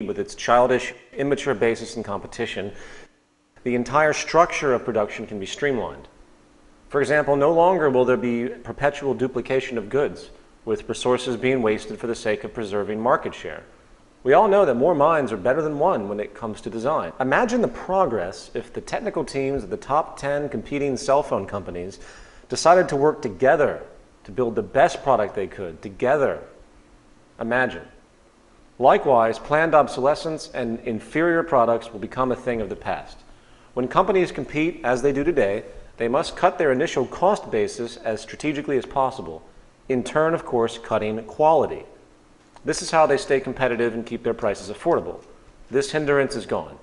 with its childish, immature basis in competition, the entire structure of production can be streamlined. For example, no longer will there be perpetual duplication of goods, with resources being wasted for the sake of preserving market share. We all know that more minds are better than one when it comes to design. Imagine the progress if the technical teams of the top 10 competing cell phone companies decided to work together to build the best product they could, together. Imagine. Likewise, planned obsolescence and inferior products will become a thing of the past. When companies compete, as they do today, they must cut their initial cost basis as strategically as possible, in turn, of course, cutting quality. This is how they stay competitive and keep their prices affordable. This hindrance is gone.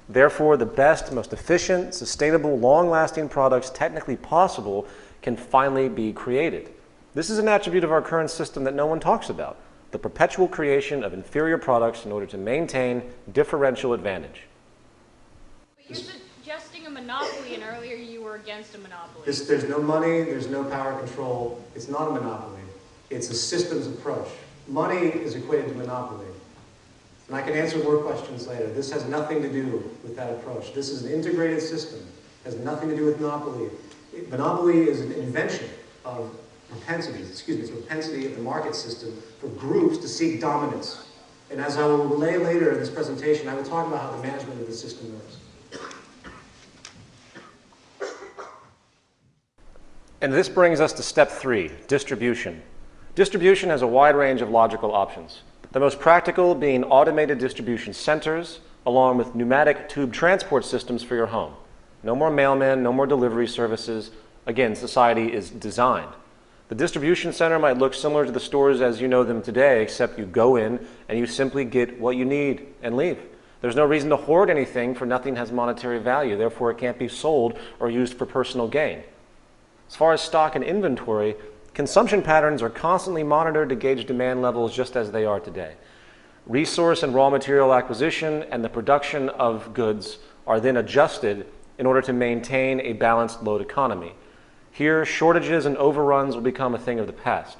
Therefore, the best, most efficient, sustainable, long-lasting products technically possible can finally be created. This is an attribute of our current system that no one talks about, the perpetual creation of inferior products in order to maintain differential advantage. But you're suggesting a monopoly, and earlier you were against a monopoly. There's no money, there's no power control. It's not a monopoly. It's a systems approach. Money is equated to monopoly. And I can answer more questions later. This has nothing to do with that approach. This is an integrated system. It has nothing to do with monopoly. Monopoly is an invention of it's a propensity of the market system for groups to seek dominance. And as I will relay later in this presentation, I will talk about how the management of the system works. And this brings us to step 3, distribution. Distribution has a wide range of logical options. The most practical being automated distribution centers, along with pneumatic tube transport systems for your home. No more mailmen, no more delivery services. Again, society is designed. The distribution center might look similar to the stores as you know them today, except you go in and you simply get what you need and leave. There's no reason to hoard anything, for nothing has monetary value. Therefore, it can't be sold or used for personal gain. As far as stock and inventory, consumption patterns are constantly monitored to gauge demand levels just as they are today. Resource and raw material acquisition and the production of goods are then adjusted in order to maintain a balanced load economy. Here, shortages and overruns will become a thing of the past.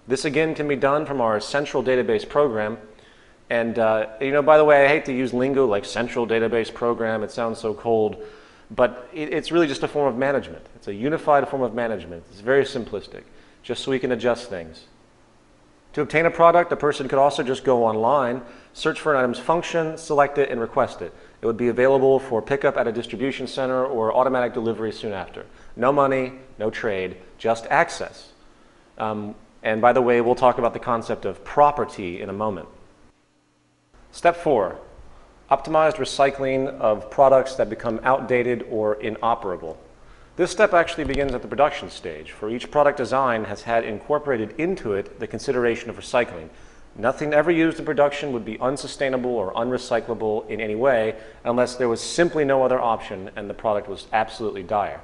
This again can be done from our central database program. And by the way, I hate to use lingo like central database program. It sounds so cold. But it's really just a form of management. It's a unified form of management. It's very simplistic, just so we can adjust things. To obtain a product, a person could also just go online, search for an item's function, select it, and request it. It would be available for pickup at a distribution center or automatic delivery soon after. No money, no trade, just access. And by the way, we'll talk about the concept of property in a moment. Step 4. Optimized recycling of products that become outdated or inoperable. This step actually begins at the production stage, for each product design has had incorporated into it the consideration of recycling. Nothing ever used in production would be unsustainable or unrecyclable in any way unless there was simply no other option and the product was absolutely dire.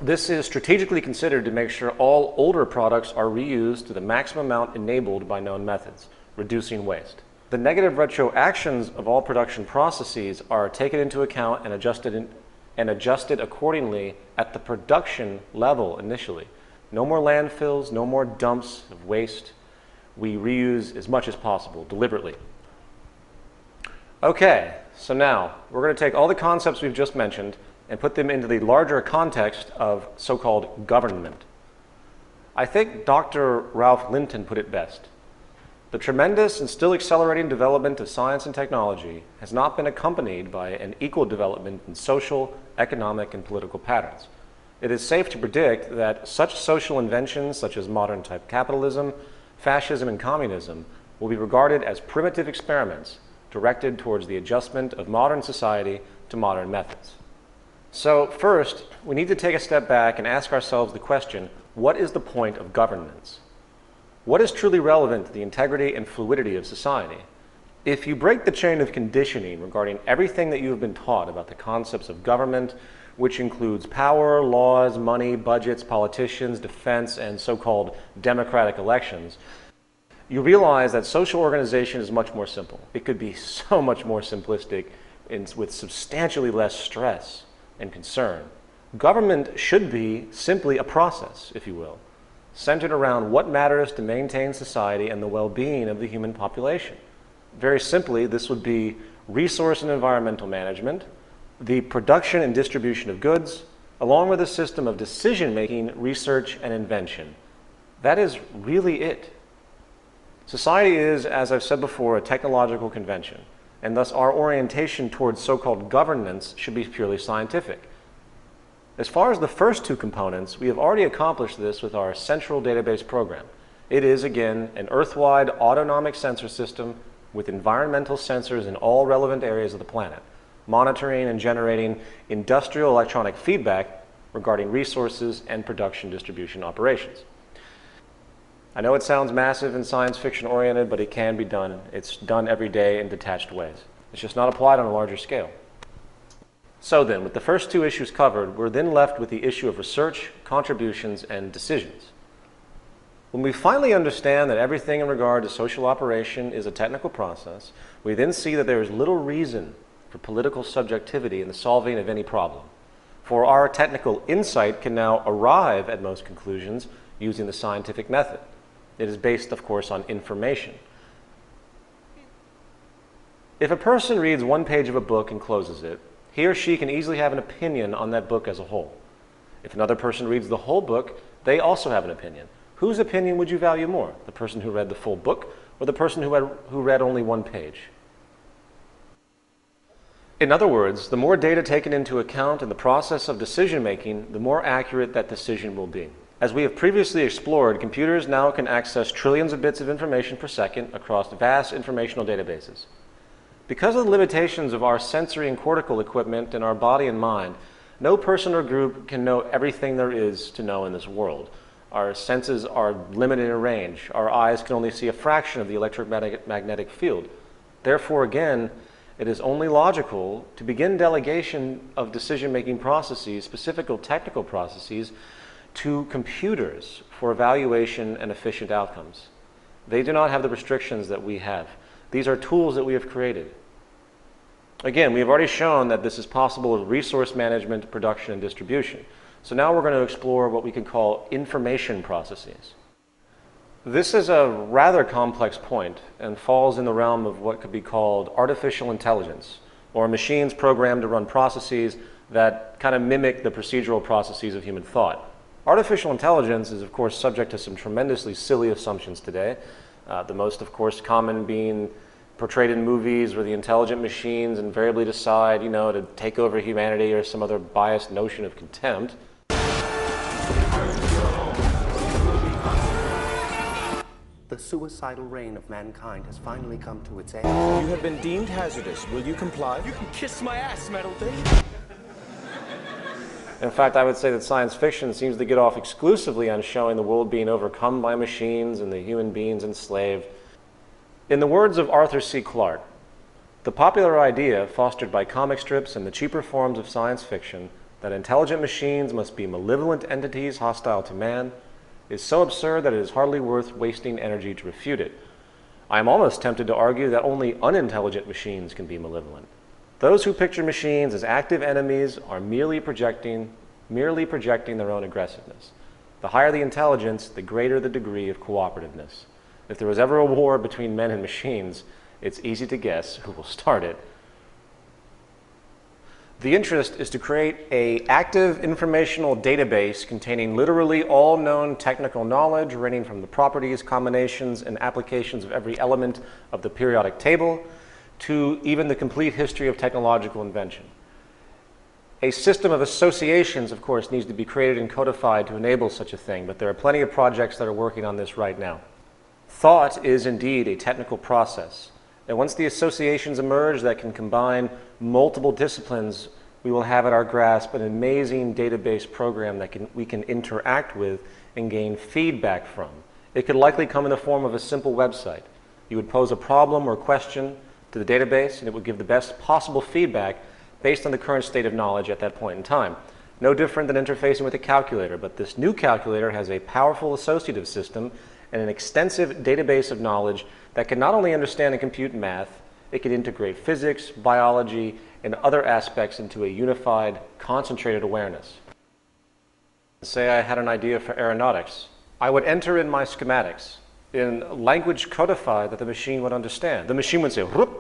This is strategically considered to make sure all older products are reused to the maximum amount enabled by known methods, reducing waste. The negative retroactions of all production processes are taken into account and adjusted accordingly at the production level initially. No more landfills, no more dumps of waste. We reuse as much as possible, deliberately. Okay, so now we're going to take all the concepts we've just mentioned and put them into the larger context of so-called government. I think Dr. Ralph Linton put it best. The tremendous and still accelerating development of science and technology has not been accompanied by an equal development in social, economic, and political patterns. It is safe to predict that such social inventions such as modern-type capitalism, fascism, and communism will be regarded as primitive experiments directed towards the adjustment of modern society to modern methods. So first, we need to take a step back and ask ourselves the question, what is the point of governance? What is truly relevant to the integrity and fluidity of society? If you break the chain of conditioning regarding everything that you have been taught about the concepts of government, which includes power, laws, money, budgets, politicians, defense, and so-called democratic elections, you realize that social organization is much more simple. It could be so much more simplistic and with substantially less stress and concern. Government should be simply a process, if you will. centered around what matters to maintain society and the well-being of the human population. Very simply, this would be resource and environmental management, the production and distribution of goods, along with a system of decision-making, research, and invention. That is really it. Society is, as I've said before, a technological convention, and thus our orientation towards so-called governance should be purely scientific. As far as the first two components, we have already accomplished this with our central database program. It is, again, an Earth-wide autonomic sensor system with environmental sensors in all relevant areas of the planet, monitoring and generating industrial electronic feedback regarding resources and production distribution operations. I know it sounds massive and science fiction oriented, but it can be done. It's done every day in detached ways. It's just not applied on a larger scale. So then, with the first two issues covered, we're then left with the issue of research, contributions, and decisions. When we finally understand that everything in regard to social operation is a technical process, we then see that there is little reason for political subjectivity in the solving of any problem. For our technical insight can now arrive at most conclusions using the scientific method. It is based, of course, on information. If a person reads one page of a book and closes it, he or she can easily have an opinion on that book as a whole. If another person reads the whole book, they also have an opinion. Whose opinion would you value more? The person who read the full book or the person who read only one page? In other words, the more data taken into account in the process of decision-making, the more accurate that decision will be. As we have previously explored, computers now can access trillions of bits of information per second across vast informational databases. Because of the limitations of our sensory and cortical equipment in our body and mind, no person or group can know everything there is to know in this world. Our senses are limited in range. Our eyes can only see a fraction of the electromagnetic field. Therefore, again, it is only logical to begin delegation of decision-making processes, specifically technical processes, to computers for evaluation and efficient outcomes. They do not have the restrictions that we have. These are tools that we have created. Again, we have already shown that this is possible with resource management, production, and distribution. So now we're going to explore what we can call information processes. This is a rather complex point and falls in the realm of what could be called artificial intelligence, or machines programmed to run processes that kind of mimic the procedural processes of human thought. Artificial intelligence is, of course, subject to some tremendously silly assumptions today. The most, of course, common being portrayed in movies where the intelligent machines invariably decide, to take over humanity, or some other biased notion of contempt. The suicidal reign of mankind has finally come to its end. You have been deemed hazardous. Will you comply? You can kiss my ass, metal thing. In fact, I would say that science fiction seems to get off exclusively on showing the world being overcome by machines and the human beings enslaved. In the words of Arthur C. Clarke, the popular idea, fostered by comic strips and the cheaper forms of science fiction, that intelligent machines must be malevolent entities hostile to man, is so absurd that it is hardly worth wasting energy to refute it. I am almost tempted to argue that only unintelligent machines can be malevolent. Those who picture machines as active enemies are merely projecting their own aggressiveness. The higher the intelligence, the greater the degree of cooperativeness. If there was ever a war between men and machines, it's easy to guess who will start it. The interest is to create an active informational database containing literally all known technical knowledge, ranging from the properties, combinations, and applications of every element of the periodic table to even the complete history of technological invention. A system of associations, of course, needs to be created and codified to enable such a thing, but there are plenty of projects that are working on this right now. Thought is indeed a technical process, and once the associations emerge that can combine multiple disciplines, we will have at our grasp an amazing database program that we can interact with and gain feedback from. It could likely come in the form of a simple website. You would pose a problem or question to the database, and it would give the best possible feedback based on the current state of knowledge at that point in time. No different than interfacing with a calculator, but this new calculator has a powerful associative system and an extensive database of knowledge that can not only understand and compute math, it can integrate physics, biology, and other aspects into a unified, concentrated awareness. Say I had an idea for aeronautics. I would enter in my schematics in language codified that the machine would understand. The machine would say, "Whoop,"